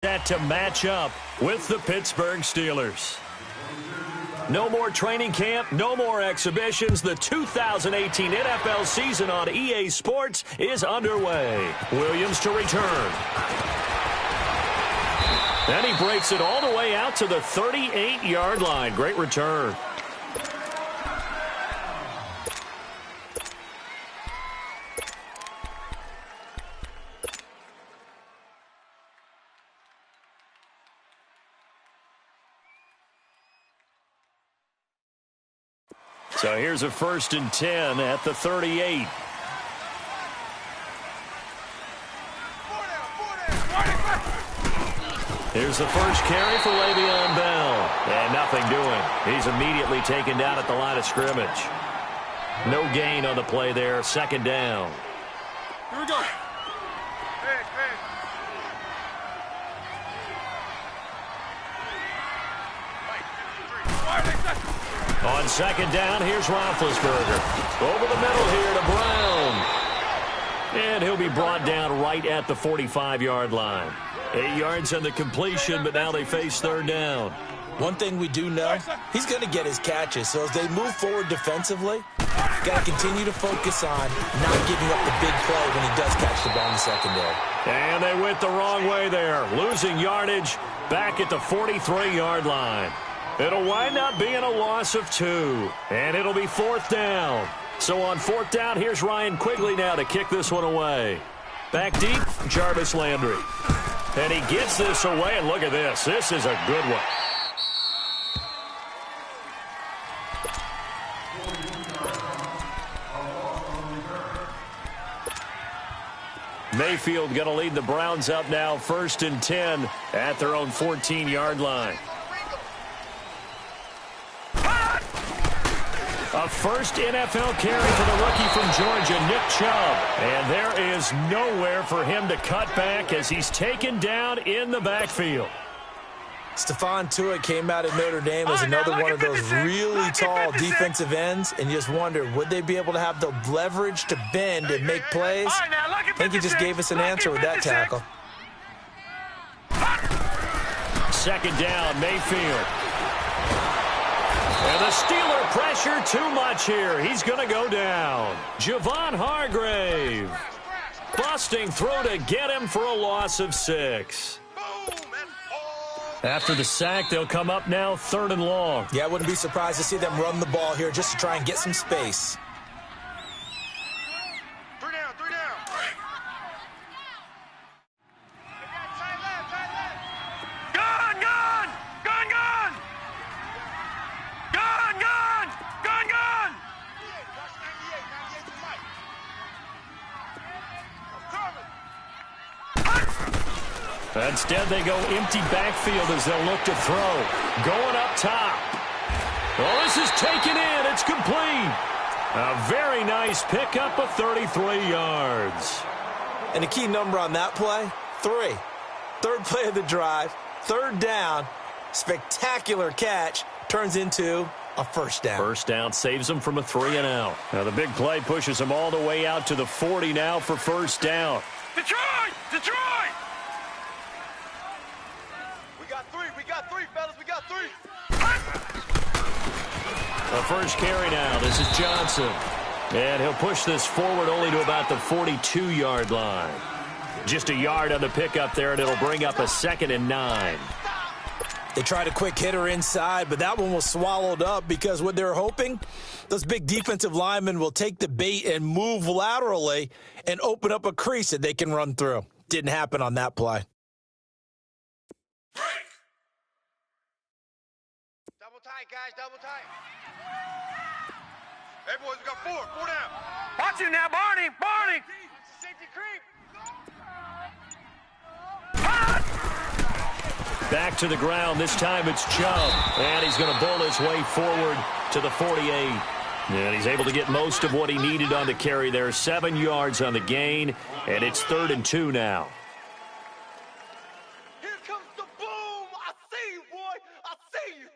Set to match up with the Pittsburgh Steelers. No more training camp, no more exhibitions. The 2018 NFL season on EA Sports is underway. Williams to return. And he breaks it all the way out to the 38-yard line. Great return. So here's a 1st and 10 at the 38. Here's the first carry for Le'Veon Bell. And nothing doing. He's immediately taken down at the line of scrimmage. No gain on the play there. 2nd down. Here we go. On 2nd down, here's Roethlisberger. Over the middle here to Brown. And he'll be brought down right at the 45-yard line. 8 yards on the completion, but now they face 3rd down. One thing we do know, he's going to get his catches. So as they move forward defensively, got to continue to focus on not giving up the big play when he does catch the ball in the secondary. And they went the wrong way there, losing yardage back at the 43-yard line. It'll wind up being a loss of 2, and it'll be 4th down. So on 4th down, here's Ryan Quigley now to kick this one away. Back deep, Jarvis Landry. And he gets this away, and look at this. This is a good one. Mayfield going to lead the Browns up now, 1st and 10 at their own 14-yard line. A first NFL carry for the rookie from Georgia, Nick Chubb. And there is nowhere for him to cut back as he's taken down in the backfield. Stephon Tuitt came out at Notre Dame as another one of those really tall defensive ends, and you just wonder, would they be able to have the leverage to bend and make plays? I think he just gave us an answer with that tackle. 2nd down, Mayfield. And the Steeler pressure too much here. He's going to go down. Javon Hargrave. Busting through to get him for a loss of 6. After the sack, they'll come up now 3rd and long. Yeah, I wouldn't be surprised to see them run the ball here just to try and get some space. 3 down, 3 down. Gun, gun! Gun, gun! Gun, gun! Gun, gun! Instead, they go empty backfield as they'll look to throw. Going up top. Well, this is taken in. It's complete. A very nice pickup of 33 yards. And the key number on that play, 3. 3rd play of the drive, 3rd down, spectacular catch, turns into a 1st down. 1st down saves them from a 3-and-out. Now the big play pushes them all the way out to the 40 now for 1st down. Detroit! Detroit! We got 3, fellas. We got 3. The first carry now. This is Johnson. And he'll push this forward only to about the 42-yard line. Just a yard on the pickup there, and it'll bring up a 2nd and 9. They tried a quick hitter inside, but that one was swallowed up because what they're hoping, those big defensive linemen will take the bait and move laterally and open up a crease that they can run through. Didn't happen on that play. Double tight, guys. Double tight. Hey, boys, we got 4. 4 down. Watch it now, Barney. Barney. Safety creep. Back to the ground. This time it's Chubb. And he's going to bowl his way forward to the 48. And he's able to get most of what he needed on the carry there. 7 yards on the gain. And it's 3rd and 2 now. Here comes the boom. I see you, boy. I see you.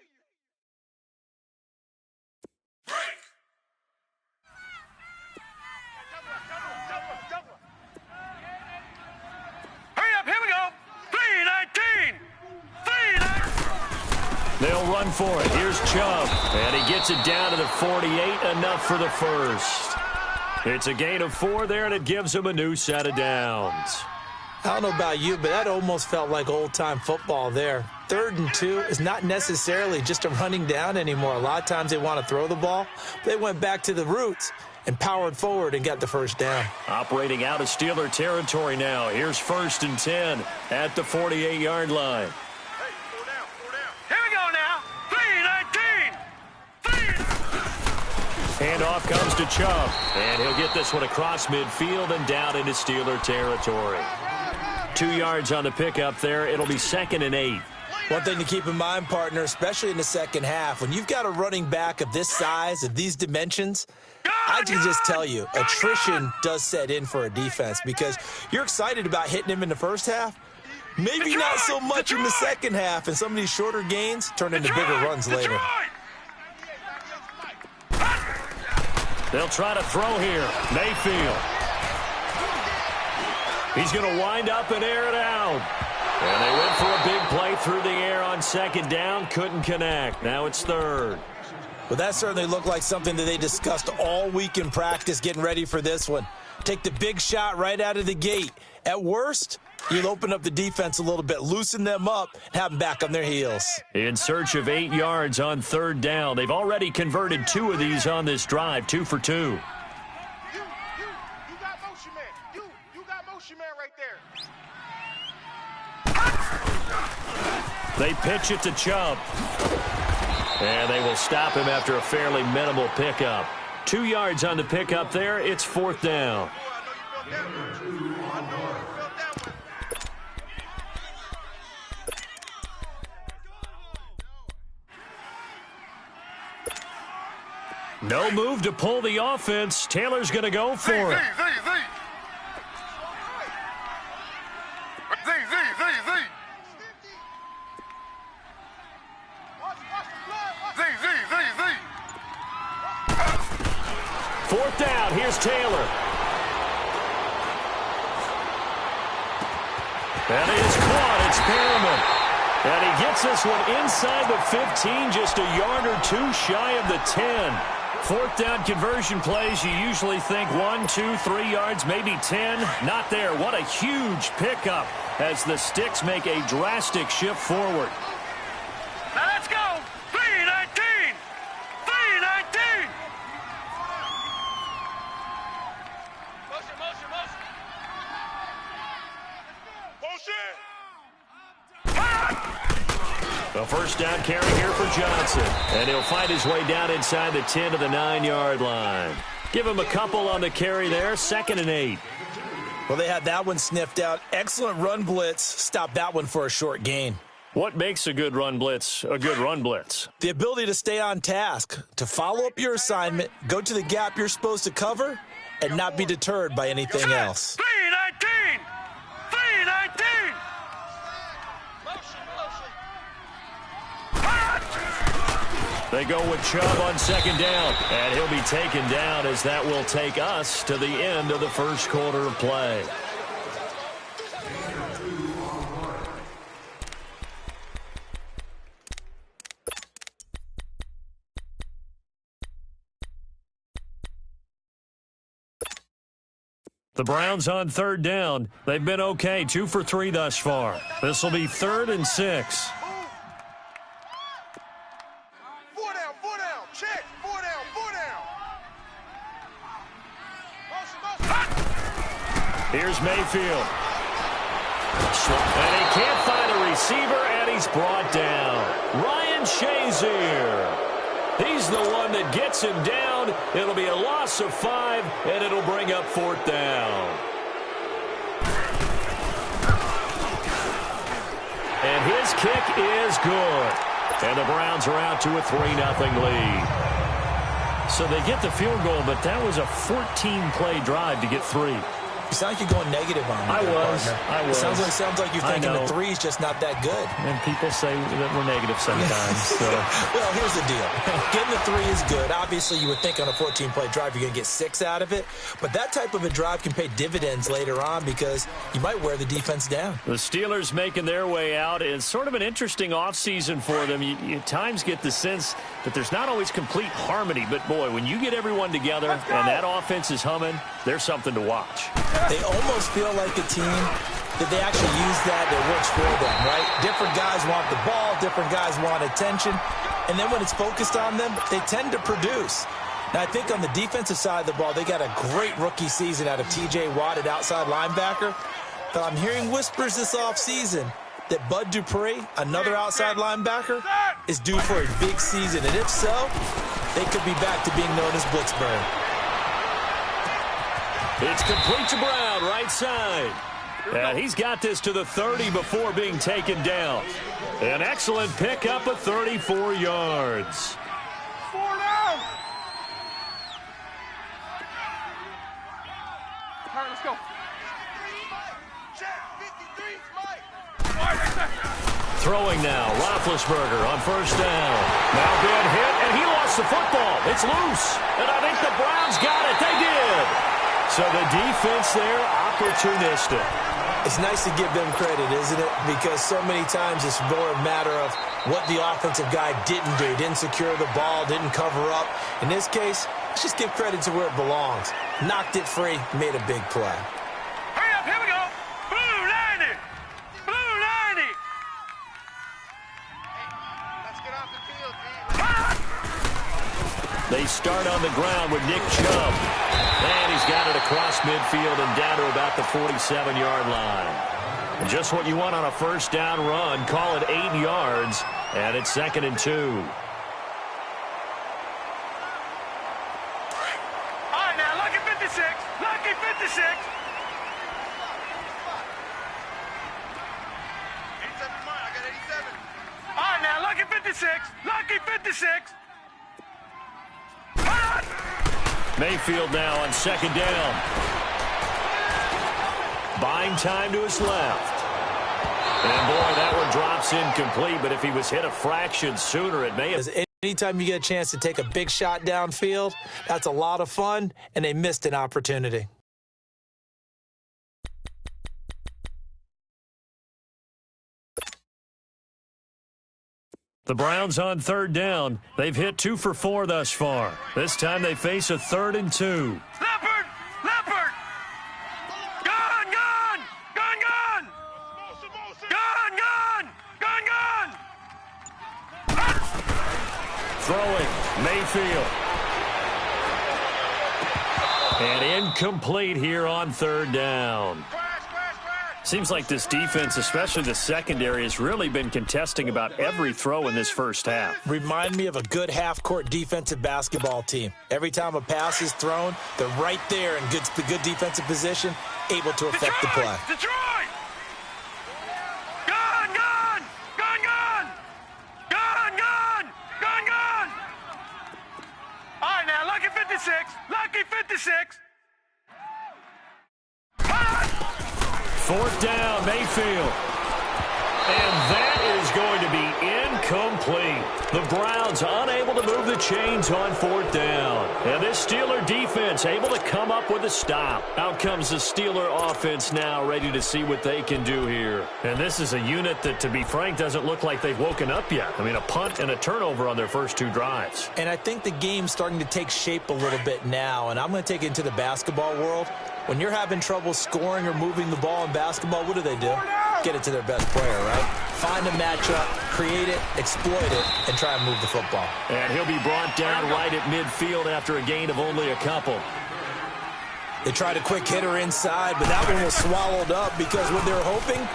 Hurry up. Here we go. 3-19. They'll run for it. Here's Chubb. And he gets it down to the 48, enough for the first. It's a gain of 4 there, and it gives him a new set of downs. I don't know about you, but that almost felt like old-time football there. 3rd and 2 is not necessarily just a running down anymore. A lot of times they want to throw the ball. They went back to the roots and powered forward and got the first down. Operating out of Steeler territory now. Here's 1st and 10 at the 48-yard line. Hey, 4 down, 4 down. Here we go now. 3-19. Handoff comes to Chubb, and he'll get this one across midfield and down into Steeler territory. 2 yards on the pickup there. It'll be 2nd and 8. One thing to keep in mind, partner, especially in the second half, when you've got a running back of this size, of these dimensions, I can just tell you, attrition does set in for a defense because you're excited about hitting him in the first half. Maybe not so much in the second half, and some of these shorter gains turn into bigger runs later. They'll try to throw here. Mayfield. He's going to wind up and air it out. And they went for a big play through the air on 2nd down. Couldn't connect. Now it's 3rd. Well, that certainly looked like something that they discussed all week in practice getting ready for this one. Take the big shot right out of the gate. At worst, you'll open up the defense a little bit, loosen them up, and have them back on their heels. In search of 8 yards on 3rd down. They've already converted 2 of these on this drive, 2 for 2. You got motion man. You got motion man right there. They pitch it to Chubb. And they will stop him after a fairly minimal pickup. 2 yards on the pickup there. It's 4th down. No move to pull the offense. Taylor's going to go for it. Fourth down. Here's Taylor. And he is caught. It's Perriman. And he gets this one inside the 15, just a yard or 2 shy of the 10. 4th down conversion plays, you usually think 1, 2, 3 yards, maybe 10. Not there. What a huge pickup as the Sticks make a drastic shift forward. Now let's go. 3-19. 3-19. Motion, motion, motion. Motion. A first down carry here for Johnson. And he'll find his way down inside the 10 to the 9-yard line. Give him a couple on the carry there. 2nd and 8. Well, they had that one sniffed out. Excellent run blitz. Stop that one for a short gain. What makes a good run blitz a good run blitz? The ability to stay on task, to follow up your assignment, go to the gap you're supposed to cover, and not be deterred by anything else. 3-19. 3-19. They go with Chubb on 2nd down, and he'll be taken down as that will take us to the end of the first quarter of play. The Browns on 3rd down. They've been okay, 2 for 3 thus far. This will be 3rd and 6. Here's Mayfield. And he can't find a receiver, and he's brought down. Ryan Shazier. He's the one that gets him down. It'll be a loss of 5, and it'll bring up 4th down. And his kick is good. And the Browns are out to a 3-0 lead. So they get the field goal, but that was a 14-play drive to get 3. You sound like you're going negative on me. I was. It sounds like you're thinking the three's just not that good. And people say that we're negative sometimes. So. Well, here's the deal. Getting the three is good. Obviously, you would think on a 14-play drive you're going to get 6 out of it. But that type of a drive can pay dividends later on because you might wear the defense down. The Steelers making their way out. It's sort of an interesting offseason for them. You at times get the sense that there's not always complete harmony. But, boy, when you get everyone together and that offense is humming, there's something to watch. They almost feel like a team that they actually use that works for them, right? Different guys want the ball, different guys want attention, and then when it's focused on them, they tend to produce. Now, I think on the defensive side of the ball, they got a great rookie season out of T.J. Watt at outside linebacker, but I'm hearing whispers this offseason that Bud Dupree, another outside linebacker, is due for a big season, and if so, they could be back to being known as Blitzburg. It's complete to Brown, right side. And he's got this to the 30 before being taken down. An excellent pickup of 34 yards. 4 down. All right, let's go. Throwing now, Roethlisberger on first down. Now good hit, and he lost the football. It's loose, and I think the Browns got it. They did. So the defense there, opportunistic. It's nice to give them credit, isn't it? Because so many times it's more a matter of what the offensive guy didn't do. Didn't secure the ball, didn't cover up. In this case, let's just give credit to where it belongs. Knocked it free, made a big play. Hurry up, here we go. Blue 90. Blue 90. Let's get off the field, G. They start on the ground with Nick Chubb. And he's got it across midfield and down to about the 47-yard line. And just what you want on a first down run. Call it 8 yards, and it's 2nd and 2. All right, now, lucky 56. Lucky 56. 87 mine. I got 87. All right, now, lucky 56. Lucky 56. Mayfield now on 2nd down. Buying time to his left. And, boy, that one drops incomplete, but if he was hit a fraction sooner, it may have. Anytime you get a chance to take a big shot downfield, that's a lot of fun, and they missed an opportunity. The Browns on 3rd down. They've hit 2 for 4 thus far. This time they face a 3rd and 2. Leopard! Leopard! Gun! Gun! Gun! Gun! Gun! Gun! Gun! Gun! Throwing, Mayfield. And incomplete here on 3rd down. Seems like this defense, especially the secondary, has really been contesting about every throw in this first half. Remind me of a good half-court defensive basketball team. Every time a pass is thrown, they're right there in good defensive position, able to affect the play. Detroit! Gun! Gun! Gun! Gun! Gun! Gun! Gun! Gun! All right, now, lucky 56. Lucky 56. 4th down, Mayfield. And that is going to be incomplete. The Browns unable to move the chains on 4th down. And this Steeler defense able to come up with a stop. Out comes the Steeler offense now, ready to see what they can do here. And this is a unit that, to be frank, doesn't look like they've woken up yet. I mean, a punt and a turnover on their first 2 drives. And I think the game's starting to take shape a little bit now. And I'm going to take it into the basketball world. When you're having trouble scoring or moving the ball in basketball, what do? Get it to their best player, right? Find a matchup, create it, exploit it, and try and move the football. And he'll be brought down right at midfield after a gain of only a couple. They tried a quick hitter inside, but that one was swallowed up because what they're hoping,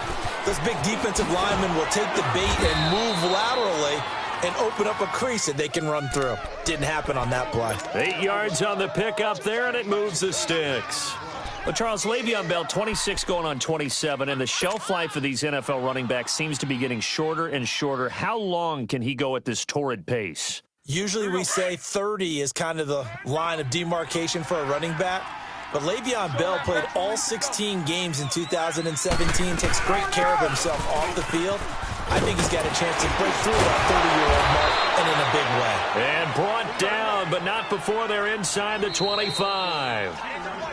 those big defensive linemen will take the bait and move laterally and open up a crease that they can run through. Didn't happen on that play. 8 yards on the pickup there, and it moves the sticks. Well, Charles, Le'Veon Bell, 26 going on 27, and the shelf life of these NFL running backs seems to be getting shorter and shorter. How long can he go at this torrid pace? Usually we say 30 is kind of the line of demarcation for a running back. But Le'Veon Bell played all 16 games in 2017, takes great care of himself off the field. I think he's got a chance to break through that 30-year-old mark, and in a big way. And brought down, but not before they're inside the 25.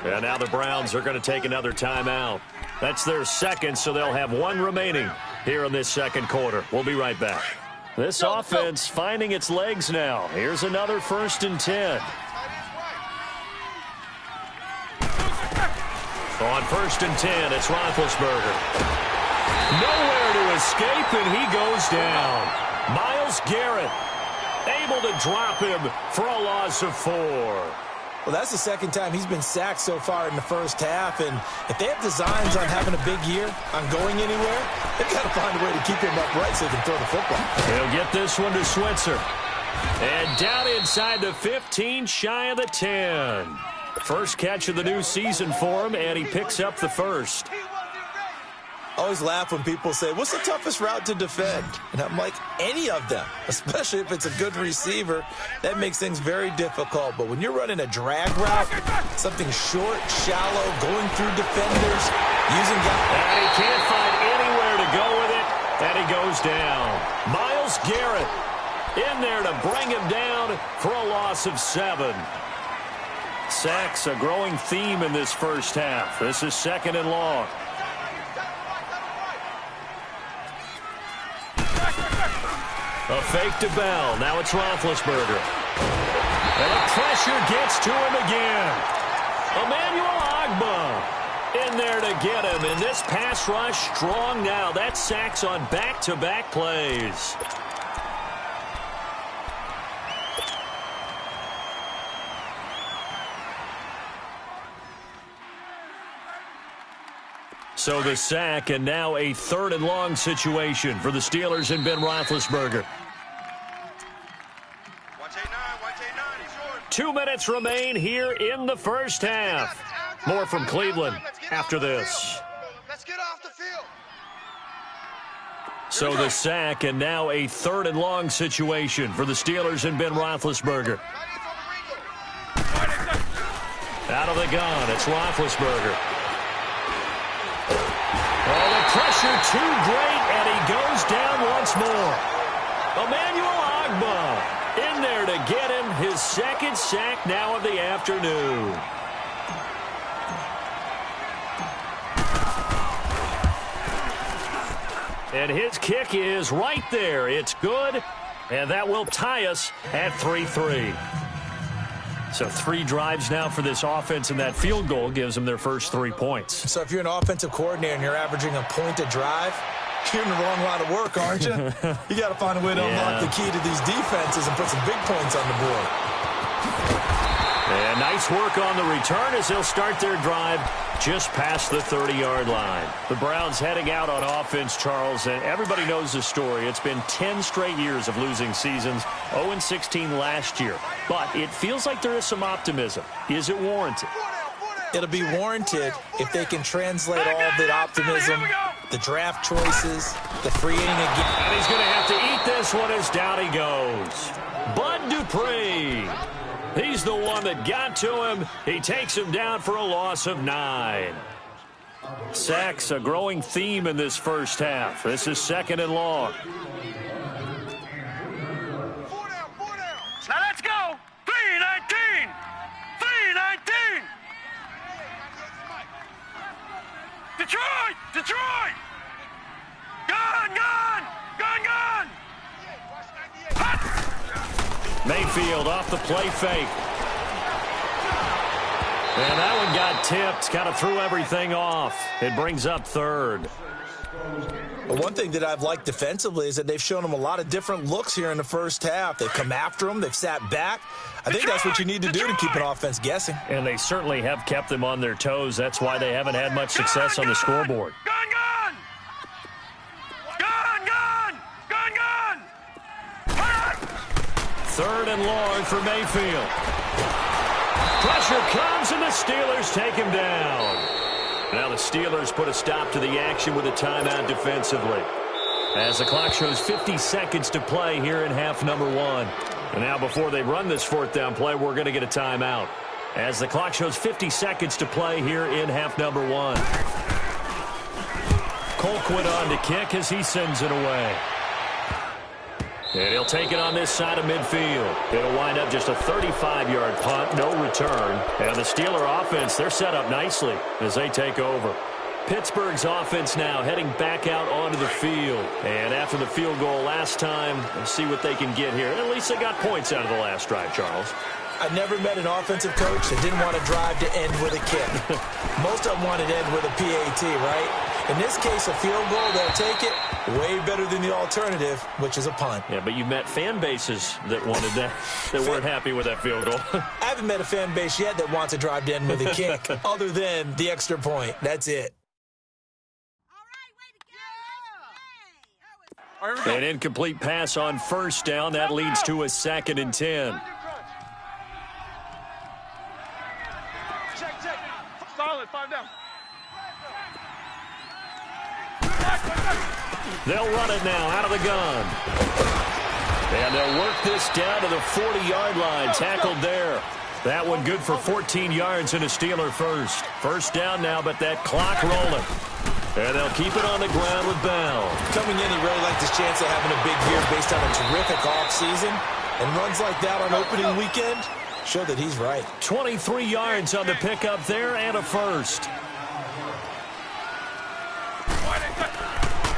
And now the Browns are going to take another timeout. That's their second, so they'll have one remaining here in this second quarter. We'll be right back. This offense finding its legs now. Here's another 1st and 10. On 1st and 10, it's Roethlisberger. Nowhere to escape, and he goes down. Myles Garrett able to drop him for a loss of 4. Well, that's the second time he's been sacked so far in the first half, and if they have designs on having a big year, on going anywhere, they've got to find a way to keep him upright so they can throw the football. He'll get this one to Switzer. And down inside the 15, shy of the 10. First catch of the new season for him, and he picks up the first. I always laugh when people say, what's the toughest route to defend? And I'm like, any of them, especially if it's a good receiver. That makes things very difficult. But when you're running a drag route, something short, shallow, going through defenders, using guys. And he can't find anywhere to go with it, and he goes down. Myles Garrett in there to bring him down for a loss of 7. Sacks, a growing theme in this first half. This is 2nd and long. A fake to Bell. Now it's Roethlisberger. And the pressure gets to him again. Emmanuel Ogbah in there to get him. And this pass rush strong now. That's sacks on back-to-back plays. So the sack, and now a 3rd and long situation for the Steelers and Ben Roethlisberger. 2 minutes remain here in the first half. More from Cleveland after this. Let's get off the field. So the sack, and now a 3rd and long situation for the Steelers and Ben Roethlisberger. Out of the gun, it's Roethlisberger. Oh, the pressure too great, and he goes down once more. Emmanuel Ogbah in there to get him his 2nd sack now of the afternoon. And his kick is right there. It's good, and that will tie us at 3-3. So 3 drives now for this offense, and that field goal gives them their first 3 points. So if you're an offensive coordinator and you're averaging a point a drive, you're in the wrong line of work, aren't you? You got to find a way to unlock the key to these defenses and put some big points on the board. And nice work on the return as they'll start their drive just past the 30-yard line. The Browns heading out on offense, Charles, and everybody knows the story. It's been 10 straight years of losing seasons, 0-16 last year. But it feels like there is some optimism. Is it warranted? It'll be warranted if they can translate all of that optimism, the draft choices, the free agent again. And he's going to have to eat this one as down he goes. Bud Dupree. He's the one that got to him. He takes him down for a loss of 9. Sacks, a growing theme in this first half. This is 2nd and long. Now let's go. 3-19. 3-19. Detroit. Detroit. Gun, gun. Gun, gun. Mayfield off the play fake. And that one got tipped, kind of threw everything off. It brings up 3rd. Well, one thing that I've liked defensively is that they've shown them a lot of different looks here in the first half. They've come after them. They've sat back. I think that's what you need to do to keep an offense guessing. And they certainly have kept them on their toes. That's why they haven't had much success on the scoreboard. Gun, gun. Gun, gun. Gun, gun. 3rd and long for Mayfield. Pressure comes, and the Steelers take him down. Now the Steelers put a stop to the action with a timeout defensively. As the clock shows 50 seconds to play here in half number 1. And now before they run this 4th down play, we're going to get a timeout. as the clock shows 50 seconds to play here in half number one. Colquitt on to kick as he sends it away. And he'll take it on this side of midfield. It'll wind up just a 35-yard punt, no return. And the Steeler offense, they're set up nicely as they take over. Pittsburgh's offense now heading back out onto the field. And after the field goal last time, we'll see what they can get here. At least they got points out of the last drive, Charles. I never met an offensive coach that didn't want to drive to end with a kick. Most of them wanted to end with a PAT, right? In this case, a field goal, they'll take it. Way better than the alternative, which is a punt. Yeah, but you've met fan bases that wanted that, that weren't happy with that field goal. I haven't met a fan base yet that wants to drive to end with a kick, other than the extra point. That's it. An incomplete pass on first down. That leads to a 2nd and 10. Check. Solid. 5 down. They'll run it now out of the gun. And they'll work this down to the 40-yard line. Tackled there. That one good for 14 yards and a Steeler first. First down now, but that clock rolling. And they'll keep it on the ground with Bell. Coming in, he really liked his chance of having a big year based on a terrific offseason. And runs like that on opening weekend show that he's right. 23 yards on the pickup there and a first.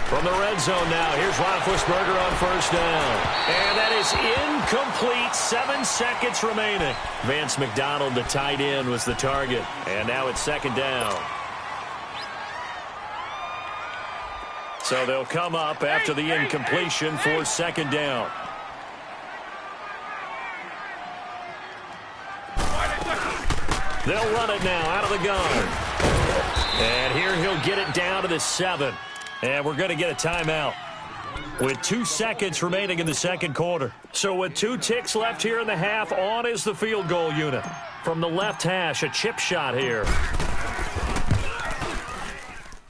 From the red zone now, here's Roethlisberger on first down. And that is incomplete. 7 seconds remaining. Vance McDonald, the tight end, was the target. And now it's 2nd down. So they'll come up after the incompletion for 2nd down. They'll run it now out of the gun. And here he'll get it down to the 7. And we're going to get a timeout with 2 seconds remaining in the second quarter. So with 2 ticks left here in the half, on is the field goal unit. From the left hash, a chip shot here.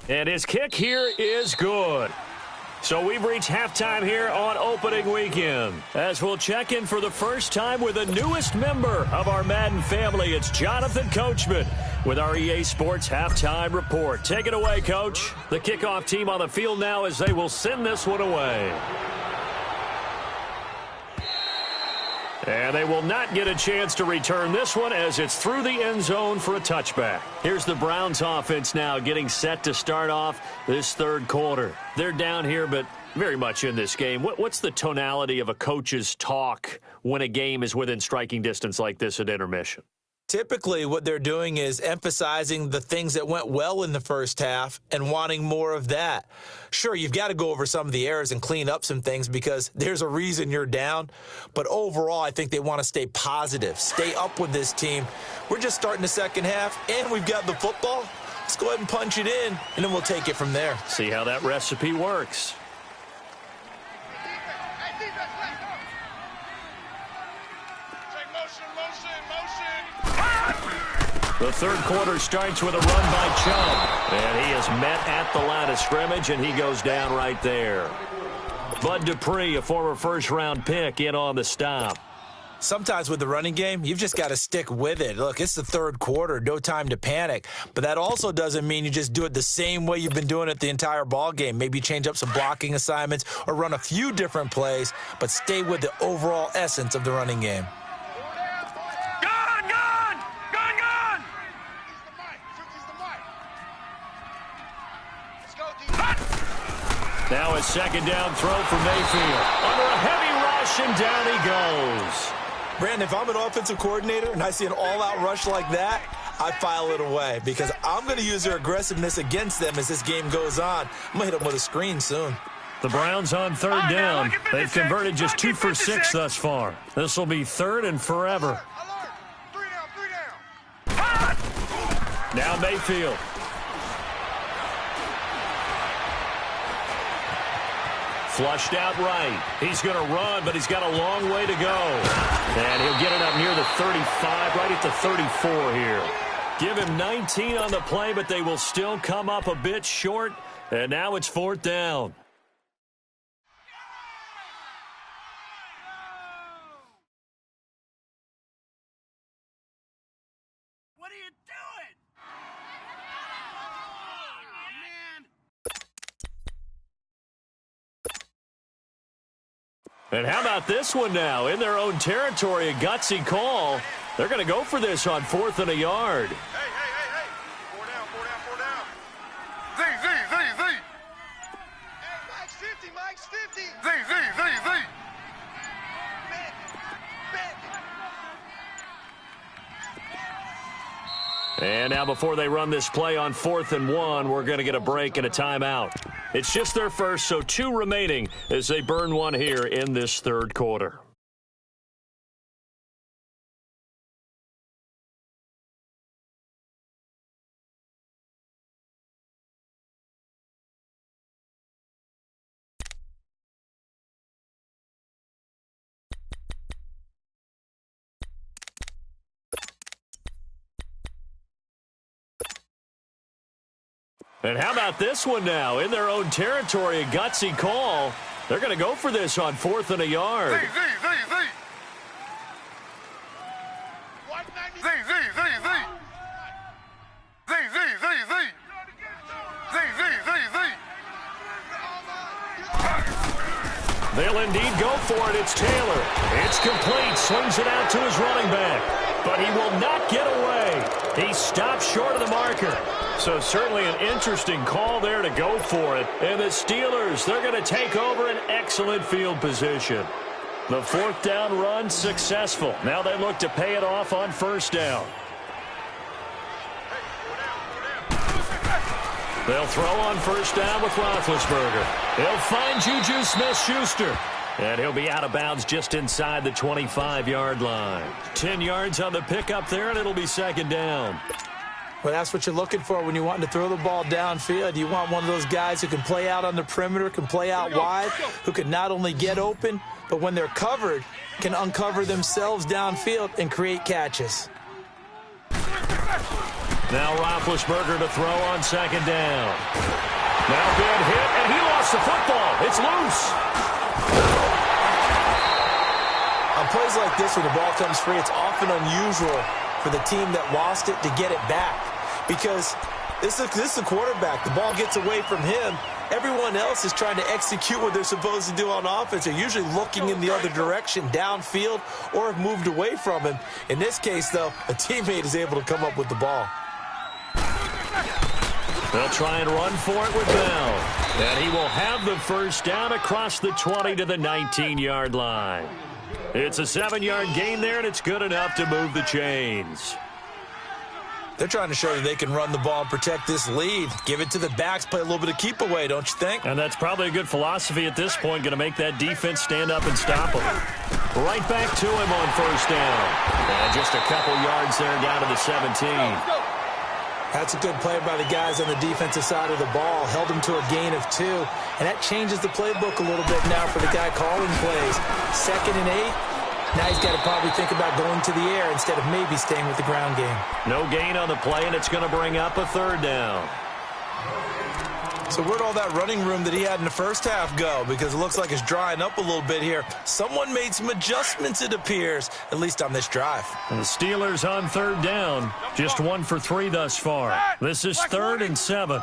And his kick here is good. So we've reached halftime here on opening weekend. As we'll check in for the first time with the newest member of our Madden family, it's Jonathan Coachman with our EA Sports Halftime Report. Take it away, Coach. The kickoff team on the field now as they will send this one away. And they will not get a chance to return this one as it's through the end zone for a touchback. Here's the Browns offense now getting set to start off this third quarter. They're down here, but very much in this game. What's the tonality of a coach's talk when a game is within striking distance like this at intermission? Typically, what they're doing is emphasizing the things that went well in the first half and wanting more of that. Sure, you've got to go over some of the errors and clean up some things because there's a reason you're down. But overall, I think they want to stay positive, stay up with this team. We're just starting the second half, and we've got the football. Let's go ahead and punch it in, and then we'll take it from there. See how that recipe works. The third quarter starts with a run by Chubb. And he is met at the line of scrimmage, and he goes down right there. Bud Dupree, a former first-round pick, in on the stop. Sometimes with the running game, you've just got to stick with it. Look, it's the third quarter, no time to panic. But that also doesn't mean you just do it the same way you've been doing it the entire ball game. Maybe change up some blocking assignments or run a few different plays, but stay with the overall essence of the running game. Now a second down throw for Mayfield. Under a heavy rush, and down he goes. Brandon, if I'm an offensive coordinator and I see an all-out rush like that, I file it away because I'm going to use their aggressiveness against them as this game goes on. I'm going to hit them with a screen soon. The Browns on third down. They've converted just 2 for 6 thus far. This will be 3rd and forever. Now Mayfield. Flushed out right. He's going to run, but he's got a long way to go. And he'll get it up near the 35, right at the 34 here. Give him 19 on the play, but they will still come up a bit short. And now it's 4th down. you doing? Oh, man. And how about this one now? In their own territory, a gutsy call. They're going to go for this on 4th and a yard. Hey. 4 down. Z. Hey, Mike's 50. Z. And now before they run this play on 4th and 1, we're going to get a break and a timeout. It's just their first, so 2 remaining as they burn one here in this third quarter. And how about this one now? In their own territory, a gutsy call. They're going to go for this on 4th and a yard. Z. They'll indeed go for it. It's Taylor. It's complete. Swings it out to his running back. But he will not get away. He stops short of the marker. So certainly an interesting call there to go for it. And the Steelers, they're going to take over an excellent field position. The 4th down run successful. Now they look to pay it off on 1st down. They'll throw on 1st down with Roethlisberger. They'll find Juju Smith-Schuster. And he'll be out of bounds just inside the 25-yard line. 10 yards on the pickup there, and it'll be 2nd down. Well, that's what you're looking for when you want to throw the ball downfield. You want one of those guys who can play out on the perimeter, can play out wide, who can not only get open, but when they're covered, can uncover themselves downfield and create catches. Now Roethlisberger to throw on 2nd down. Now big hit, and he lost the football. It's loose. On plays like this, when the ball comes free, it's often unusual for the team that lost it to get it back. Because this is the quarterback. The ball gets away from him. Everyone else is trying to execute what they're supposed to do on offense. They're usually looking in the other direction, downfield, or have moved away from him. In this case, though, a teammate is able to come up with the ball. They'll try and run for it with Bell. And he will have the 1st down across the 20 to the 19-yard line. It's a 7-yard gain there, and it's good enough to move the chains. They're trying to show that they can run the ball and protect this lead. Give it to the backs, play a little bit of keep away, don't you think? And that's probably a good philosophy at this point, going to make that defense stand up and stop them. Right back to him on 1st down. And just a couple yards there down to the 17. That's a good play by the guys on the defensive side of the ball. Held him to a gain of 2. And that changes the playbook a little bit now for the guy calling plays. 2nd and 8. Now he's got to probably think about going to the air instead of maybe staying with the ground game. No gain on the play, and it's going to bring up a 3rd down. So where'd all that running room that he had in the first half go? Because it looks like it's drying up a little bit here. Someone made some adjustments, it appears, at least on this drive. And the Steelers on 3rd down. Just 1 for 3 thus far. This is 3rd and 7.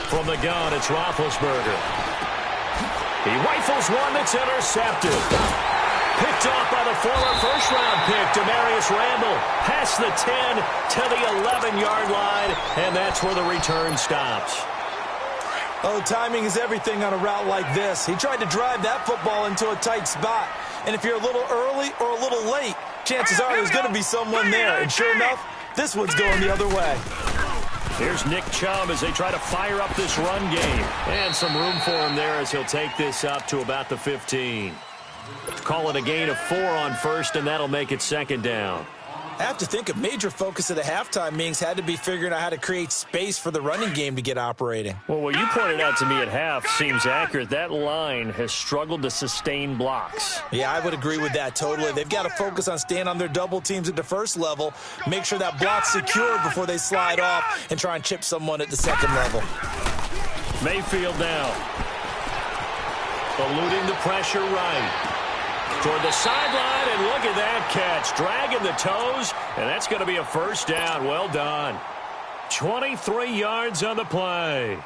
From the gun, it's Roethlisberger. He rifles one that's intercepted. Picked off by the former first-round pick, Demarius Randall. Past the 10 to the 11-yard line, and that's where the return stops. Oh, timing is everything on a route like this. He tried to drive that football into a tight spot. And if you're a little early or a little late, chances are there's going to be someone there. And sure enough, this one's going the other way. Here's Nick Chubb as they try to fire up this run game. And some room for him there as he'll take this up to about the 15. Call it a gain of 4 on 1st, and that'll make it 2nd down. I have to think a major focus of the halftime meetings had to be figuring out how to create space for the running game to get operating. Well, what you pointed out to me at half seems accurate. That line has struggled to sustain blocks. Yeah, I would agree with that totally. They've got to focus on staying on their double teams at the first level, make sure that block's secured before they slide off and try and chip someone at the second level. Mayfield now. Eluding the pressure right. toward the sideline, and look at that catch. Dragging the toes, and that's going to be a first down. Well done. 23 yards on the play.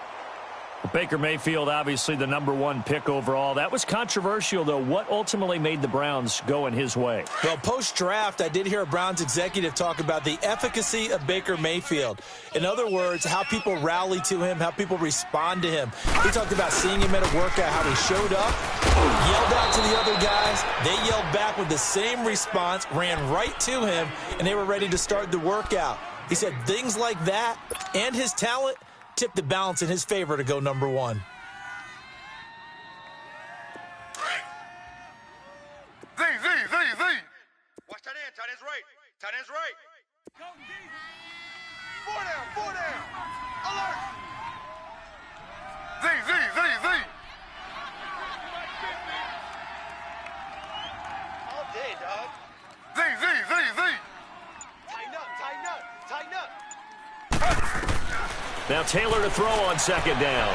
Baker Mayfield, obviously the #1 pick overall. That was controversial, though. What ultimately made the Browns go in his way? Well, post-draft, I did hear a Browns executive talk about the efficacy of Baker Mayfield. In other words, how people rally to him, how people respond to him. He talked about seeing him at a workout, how he showed up, yelled out to the other guys. They yelled back with the same response, ran right to him, and they were ready to start the workout. He said things like that and his talent tipped the balance in his favor to go #1. Z, Z, Z. Watch tight end. Tight end's right. Tight end's right. Four down. Alert. Z, Z, Z, Z. All day, dog. Z, Z, Z, Z. Tighten up. Now Taylor to throw on second down.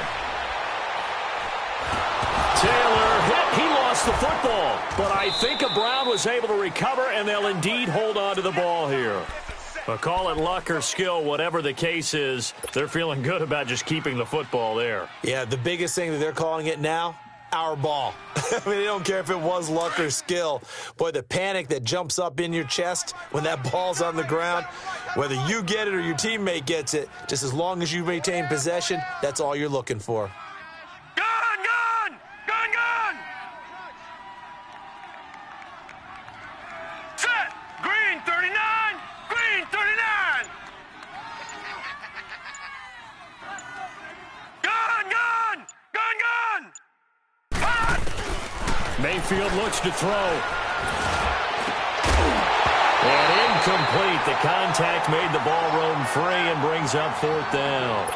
Taylor hit. He lost the football. But I think a Brown was able to recover, and they'll indeed hold on to the ball here. But call it luck or skill, whatever the case is, they're feeling good about just keeping the football there. Yeah, the biggest thing that they're calling it now, our ball. I mean, they don't care if it was luck or skill. Boy, the panic that jumps up in your chest when that ball's on the ground, whether you get it or your teammate gets it, just as long as you maintain possession, that's all you're looking for. Gun! Set! Green 39! Green 39! Gun! Mayfield looks to throw. And incomplete. The contact made the ball roam free and brings up 4th down.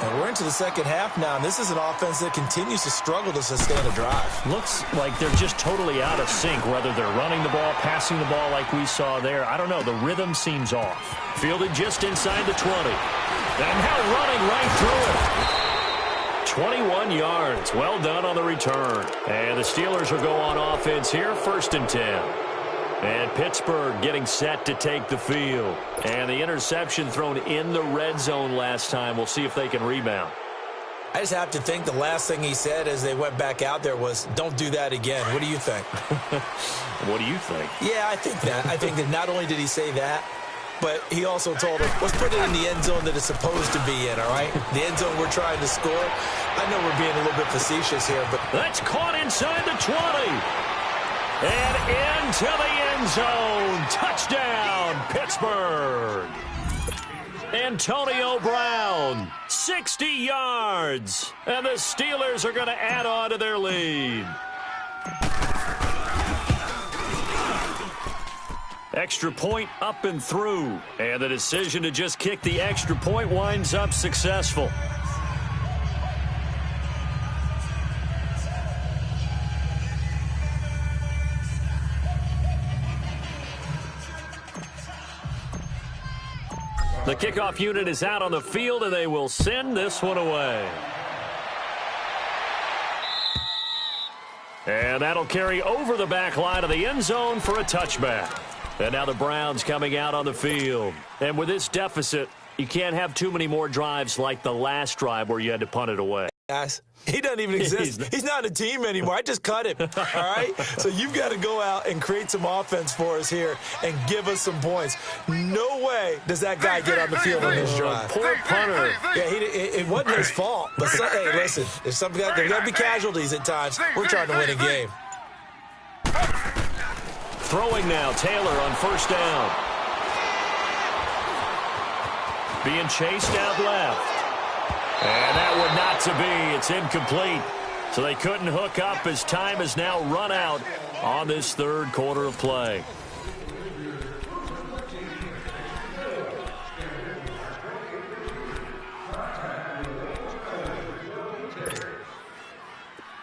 And we're into the second half now, and this is an offense that continues to struggle to sustain a drive. Looks like they're just totally out of sync, whether they're running the ball, passing the ball like we saw there. I don't know. The rhythm seems off. Fielded just inside the 20. And now running right through it. 21 yards. Well done on the return. And the Steelers will go on offense here, 1st and 10. And Pittsburgh getting set to take the field. And the interception thrown in the red zone last time. We'll see if they can rebound. I just have to think the last thing he said as they went back out there was, don't do that again. What do you think? What do you think? Yeah, I think that. I think that not only did he say that, but he also told him, let's put it in the end zone that it's supposed to be in, all right? The end zone we're trying to score. I know we're being a little bit facetious here, but that's caught inside the 20. And into the end zone. Touchdown, Pittsburgh. Antonio Brown, 60 yards. And the Steelers are going to add on to their lead. Extra point up and through. And the decision to just kick the extra point winds up successful. The kickoff unit is out on the field, and they will send this one away. And that'll carry over the back line of the end zone for a touchback. And now the Browns coming out on the field. And with this deficit, you can't have too many more drives like the last drive where you had to punt it away. Guys, he doesn't even exist. He's not a team anymore. I just cut him, all right? So you've got to go out and create some offense for us here and give us some points. No way does that guy get on the field on this drive. Poor punter. Yeah, it wasn't his fault. But hey, listen, there's got to be casualties at times. We're trying to win a game. Throwing now, Taylor on 1st down. Being chased out left. And that would not to be. It's incomplete. So they couldn't hook up as time has now run out on this 3rd quarter of play.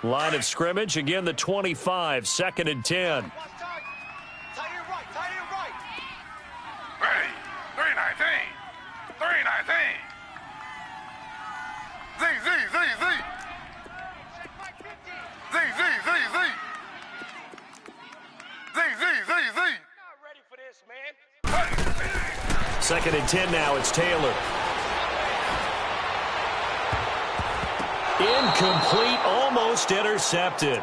Line of scrimmage, again the 25, 2nd and 10. Ready. 319. 319. Z, Z, Z, Z. Z, Z, Z, Z. 2nd and 10 now. It's Taylor. Incomplete, almost intercepted.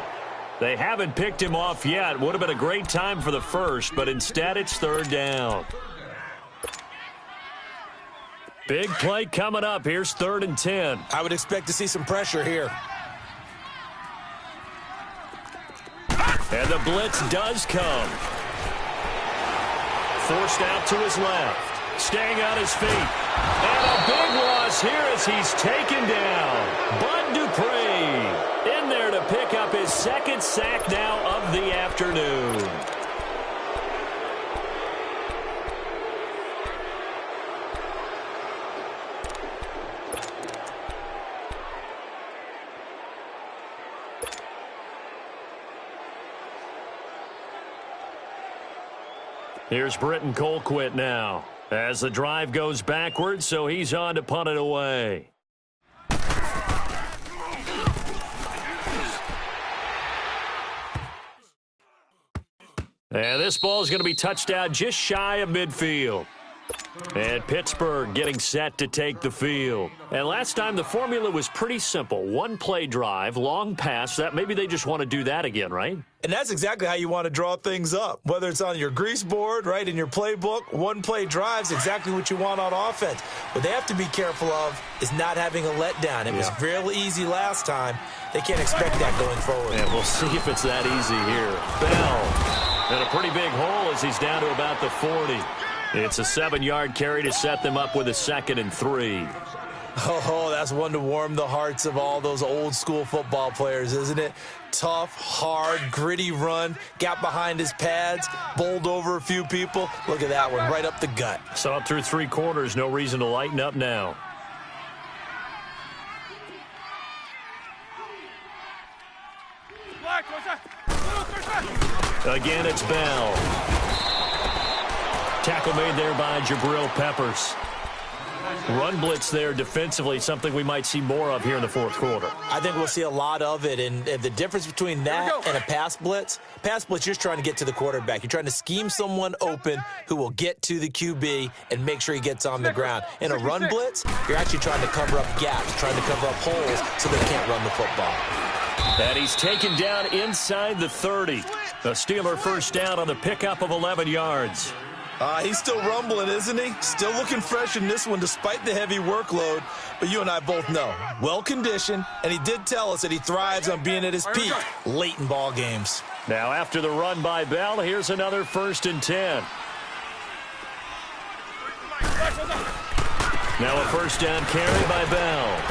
They haven't picked him off yet. Would have been a great time for the first, but instead it's 3rd down. Big play coming up. Here's 3rd and 10. I would expect to see some pressure here. And the blitz does come. Forced out to his left. Staying on his feet. And a big loss here as he's taken down. Bud Dupree in there to pick up his 2nd sack now of the afternoon. Here's Britton Colquitt now as the drive goes backwards, so he's on to punt it away. And this ball is going to be touched out just shy of midfield. And Pittsburgh getting set to take the field. And last time the formula was pretty simple. 1-play drive, long pass. That maybe they just want to do that again, right? And that's exactly how you want to draw things up. Whether it's on your grease board, right, in your playbook, 1-play drive's exactly what you want on offense. What they have to be careful of is not having a letdown. It was real easy last time. They can't expect that going forward. And we'll see if it's that easy here. Bell. And a pretty big hole as he's down to about the 40. It's a 7-yard carry to set them up with a 2nd and 3. Oh, that's one to warm the hearts of all those old-school football players, isn't it? Tough, hard, gritty run, got behind his pads, bowled over a few people. Look at that one, right up the gut. So up through 3 quarters, no reason to lighten up now. Again, it's Bell. Tackle made there by Jabril Peppers. Run blitz there defensively, something we might see more of here in the 4th quarter. I think we'll see a lot of it, and the difference between that and a pass blitz, you're just trying to get to the quarterback. You're trying to scheme someone open who will get to the QB and make sure he gets on the ground. In a run blitz, you're actually trying to cover up gaps, trying to cover up holes so they can't run the football. And he's taken down inside the 30. A Steeler 1st down on the pickup of 11 yards. He's still rumbling, isn't he? Still looking fresh in this one despite the heavy workload. But you and I both know, well-conditioned, and he did tell us that he thrives on being at his peak late in ball games. Now after the run by Bell, here's another 1st and 10. Now a 1st down carry by Bell.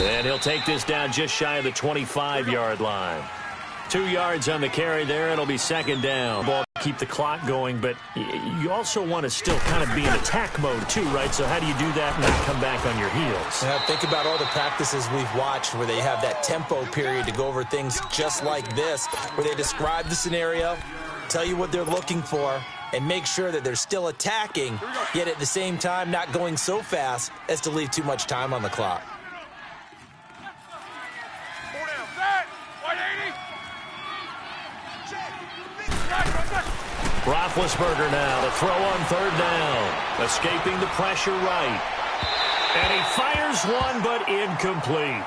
And he'll take this down just shy of the 25-yard line. 2 yards on the carry there. It'll be 2nd down. Ball keep the clock going, but you also want to still kind of be in attack mode too, right? So how do you do that and not come back on your heels? Yeah, think about all the practices we've watched where they have that tempo period to go over things just like this, where they describe the scenario, tell you what they're looking for, and make sure that they're still attacking, yet at the same time not going so fast as to leave too much time on the clock. Roethlisberger now to throw on 3rd down. Escaping the pressure right. And he fires one, but incomplete.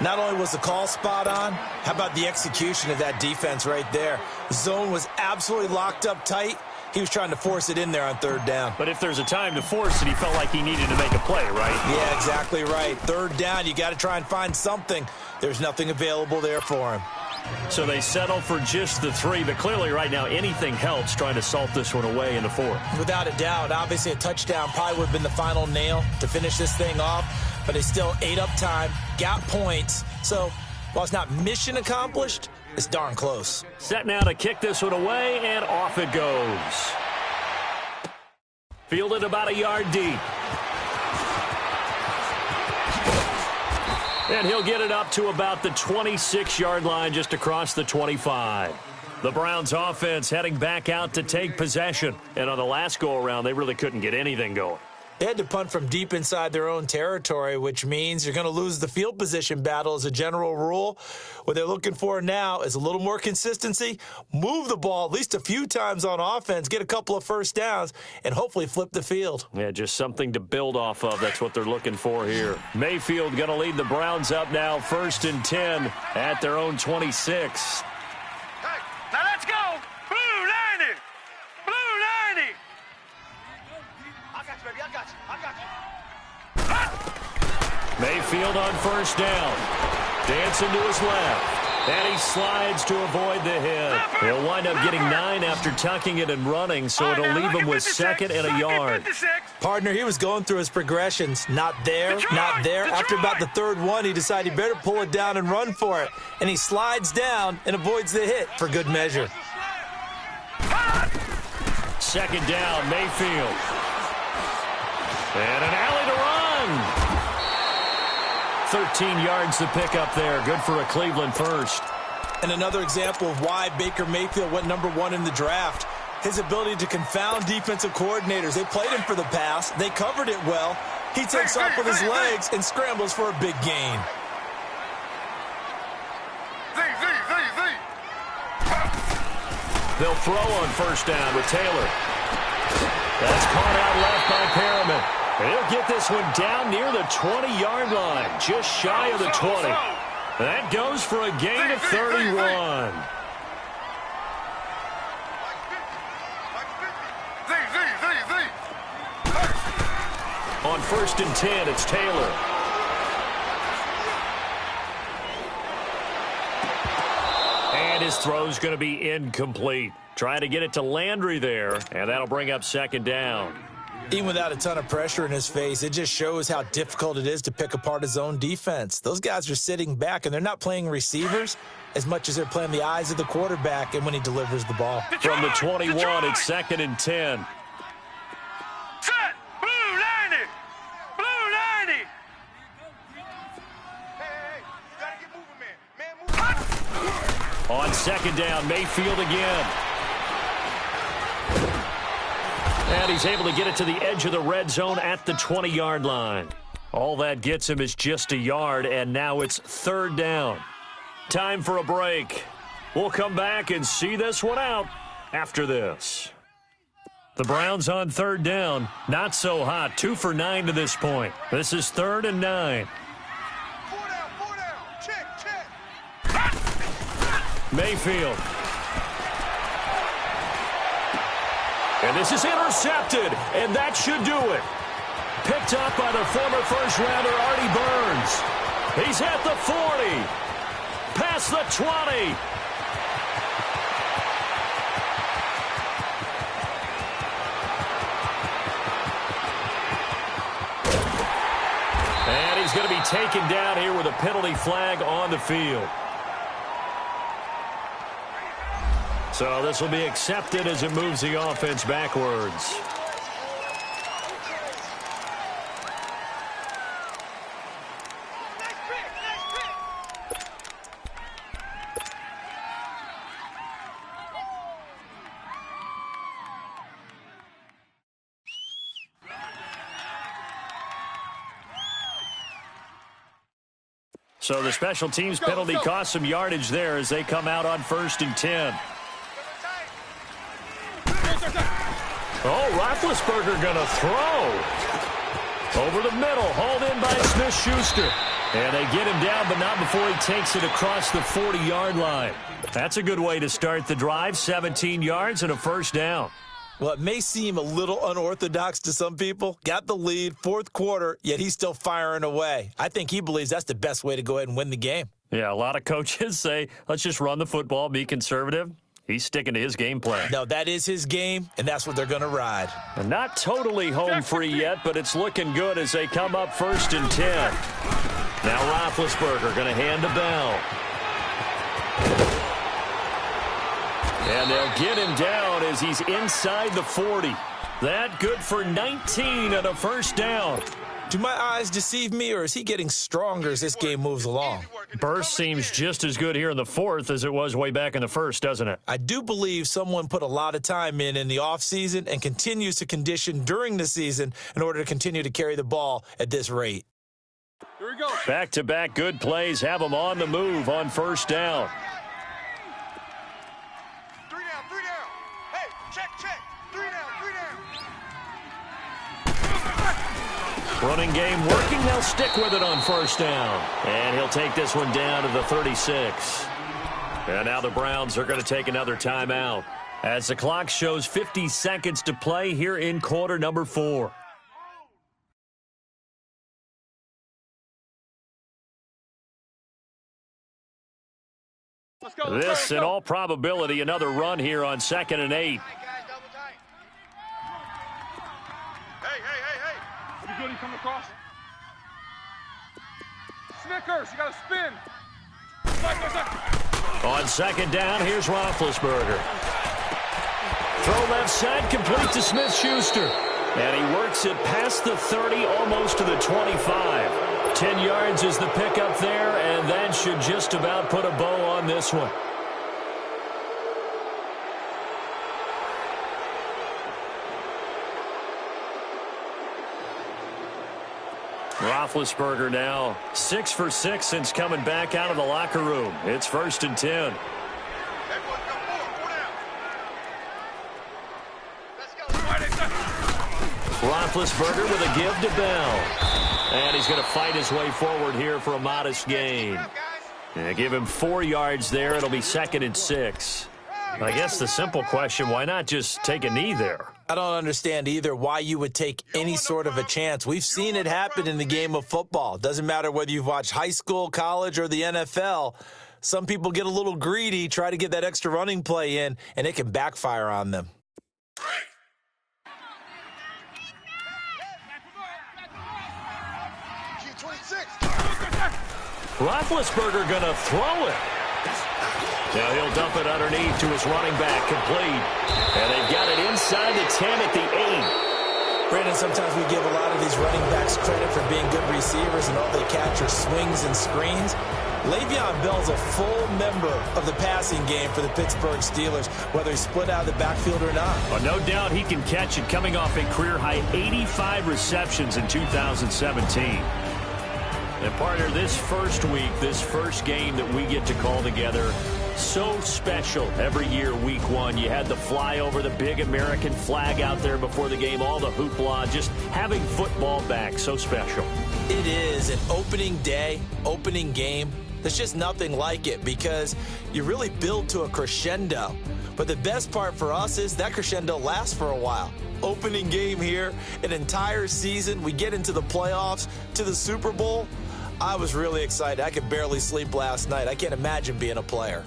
Not only was the call spot on, how about the execution of that defense right there? The zone was absolutely locked up tight. He was trying to force it in there on 3rd down. But if there's a time to force it, he felt like he needed to make a play, right? Yeah, exactly right. 3rd down, you got to try and find something. There's nothing available there for him. So they settle for just the 3, but clearly right now anything helps trying to salt this one away in the 4th. Without a doubt, obviously a touchdown probably would have been the final nail to finish this thing off, but they still ate up time, got points. So while it's not mission accomplished, it's darn close. Set now to kick this one away, and off it goes. Fielded about a yard deep. And he'll get it up to about the 26-yard line just across the 25. The Browns offense heading back out to take possession. And on the last go-around, they really couldn't get anything going. They had to punt from deep inside their own territory, which means you're going to lose the field position battle as a general rule. What they're looking for now is a little more consistency, move the ball at least a few times on offense, get a couple of first downs, and hopefully flip the field. Yeah, just something to build off of. That's what they're looking for here. Mayfield going to lead the Browns up now, 1st and 10 at their own 26. Hey, now let's go. Blue 90. Blue 90. I got you, baby. I got you. I got you. Mayfield on 1st down. Dancing to his left. And he slides to avoid the hit. He'll wind up getting 9 after tucking it and running, so it'll leave him with 2nd and a yard. Partner, he was going through his progressions. Not there, not there. After about the 3rd one, he decided he better pull it down and run for it. And he slides down and avoids the hit for good measure. 2nd down, Mayfield. And an alley to run. 13 yards to pick up there. Good for a Cleveland first. And another example of why Baker Mayfield went #1 in the draft. His ability to confound defensive coordinators. They played him for the pass. They covered it well. He takes off with his legs and scrambles for a big gain. They'll throw on 1st down with Taylor. That's caught out left by Perriman. He'll get this one down near the 20-yard line, just shy of the 20. That goes for a gain of 31. On 1st and 10, it's Taylor. And his throw's going to be incomplete. Trying to get it to Landry there, and that'll bring up 2nd down. Even without a ton of pressure in his face, it just shows how difficult it is to pick apart his own defense. Those guys are sitting back, and they're not playing receivers as much as they're playing the eyes of the quarterback and when he delivers the ball. From the 21, it's 2nd and 10. Set! Blue 90! Blue 90! Hey, you gotta get moving, man. Man, move. On 2nd down, Mayfield again. And he's able to get it to the edge of the red zone at the 20-yard line. All that gets him is just a yard, and now it's 3rd down. Time for a break. We'll come back and see this one out after this. The Browns on 3rd down. Not so hot. 2 for 9 to this point. This is 3rd and 9. 4 down, 4 down. Check. Mayfield. And this is intercepted, and that should do it. Picked up by the former first-rounder Artie Burns. He's at the 40, past the 20. And he's going to be taken down here with a penalty flag on the field. So this will be accepted as it moves the offense backwards. So the special teams penalty cost some yardage there as they come out on 1st and 10. Oh, Roethlisberger going to throw. Over the middle, hauled in by Smith-Schuster. And they get him down, but not before he takes it across the 40-yard line. That's a good way to start the drive, 17 yards and a 1st down. Well, it may seem a little unorthodox to some people. Got the lead, 4th quarter, yet he's still firing away. I think he believes that's the best way to go ahead and win the game. Yeah, a lot of coaches say, let's just run the football, be conservative. He's sticking to his game plan. No, that is his game, and that's what they're going to ride. And not totally home free yet, but it's looking good as they come up 1st and 10. Now Roethlisberger going to hand to Bell. And they'll get him down as he's inside the 40. That good for 19 and a 1st down. Do my eyes deceive me, or is he getting stronger as this game moves along? Burst seems just as good here in the fourth as it was way back in the first, doesn't it? I do believe someone put a lot of time in the offseason and continues to condition during the season in order to continue to carry the ball at this rate. Here we go. Back-to-back good plays have them on the move on first down. Three down. Hey, check. Three down. Running game working. They'll stick with it on first down. And he'll take this one down to the 36. And now the Browns are going to take another timeout as the clock shows 50 seconds to play here in quarter number 4. Let's go. This, in all probability, another run here on 2nd and 8. Hey. You good? You coming across? Snickers, you got to spin. On 2nd down, here's Roethlisberger. Throw left side, complete to Smith-Schuster. And he works it past the 30, almost to the 25. 10 yards is the pickup there, and that should just about put a bow on this one. Roethlisberger now 6 for 6 since coming back out of the locker room. It's 1st and 10. Roethlisberger with a give to Bell. And he's going to fight his way forward here for a modest gain. Give him 4 yards there. It'll be 2nd and 6. I guess the simple question, why not just take a knee there? I don't understand either why you would take any sort of a chance. We've seen it happen in the game of football. Doesn't matter whether you've watched high school, college, or the NFL. Some people get a little greedy, try to get that extra running play in, and it can backfire on them. Roethlisberger going to throw it. Now he'll dump it underneath to his running back, complete. And they've got it inside the 10 at the 8. Brandon, sometimes we give a lot of these running backs credit for being good receivers and all they catch are swings and screens. Le'Veon Bell's a full member of the passing game for the Pittsburgh Steelers, whether he's split out of the backfield or not. Well, no doubt he can catch it, coming off a career-high 85 receptions in 2017. And, partner, this first week, this first game that we get to call together, so special every year, week 1. You had the flyover, the big American flag out there before the game, all the hoopla, just having football back, so special. It is an opening day, opening game. There's just nothing like it because you really build to a crescendo. But the best part for us is that crescendo lasts for a while. Opening game here, an entire season. We get into the playoffs, to the Super Bowl. I was really excited. I could barely sleep last night. I can't imagine being a player.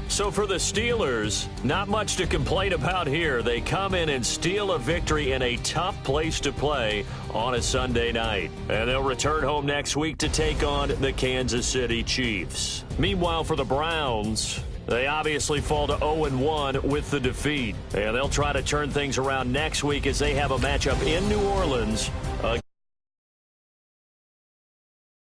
So for the Steelers, not much to complain about here. They come in and steal a victory in a tough place to play on a Sunday night. And they'll return home next week to take on the Kansas City Chiefs. Meanwhile, for the Browns, they obviously fall to 0-1 with the defeat. And they'll try to turn things around next week as they have a matchup in New Orleans